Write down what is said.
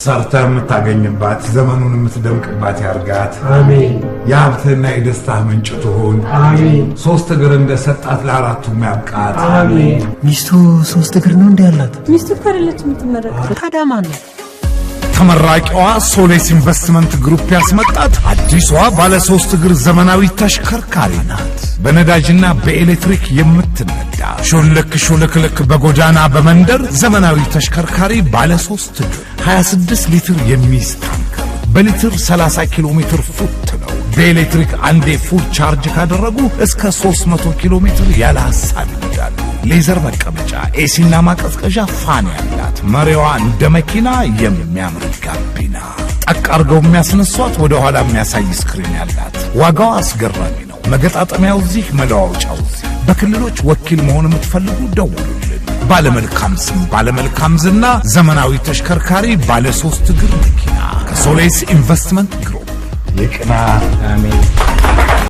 ሰርተህ የምታገኝባት ዘመኑን የምትደምቅባት ያርጋት። አሜን። የሀብትና የደስታ ምንጭ ትሁን። አሜን። 3 እግር እንደሰጣት ለአራቱም ያብቃት። አሜን። ሚስቱ 3 እግር ነው እንዴ ያላት? ሚስቱ ካለች የምትመረቀው ታዲያ ማን ነው? ተመራቂዋ ሶሌስ ኢንቨስትመንት ግሩፕ ያስመጣት አዲሷ ባለ 3 እግር ዘመናዊ ተሽከርካሪ ናት። በነዳጅና በኤሌክትሪክ የምትነዳ ሹልክ በጎዳና በመንደር ዘመናዊ ተሽከርካሪ ባለ 3 እግር 26 ሊትር የሚይዝ ታንከር በሊትር 30 ኪሎ ሜትር ፉት ነው። በኤሌክትሪክ አንዴ ፉል ቻርጅ ካደረጉ እስከ 300 ኪሎ ሜትር ያለ ሐሳብ ይነዳሉ። ሌዘር መቀመጫ፣ ኤሲና ማቀዝቀዣ ፋን ያላት፣ መሪዋ እንደ መኪና የሚያምር ጋቢና፣ ጠቅ አርገው የሚያስነሷት ወደ ኋላ የሚያሳይ ስክሪን ያላት። ዋጋው አስገራሚ ነው። መገጣጠሚያው እዚህ፣ መለዋወጫው እዚህ። በክልሎች ወኪል መሆን የምትፈልጉ ደውሉልን። ባለመልካም ስም፣ ባለመልካም ዝና፣ ዘመናዊ ተሽከርካሪ ባለ 3 እግር መኪና ከሶሌስ ኢንቨስትመንት ግሩፕ። ይቅና። አሜን።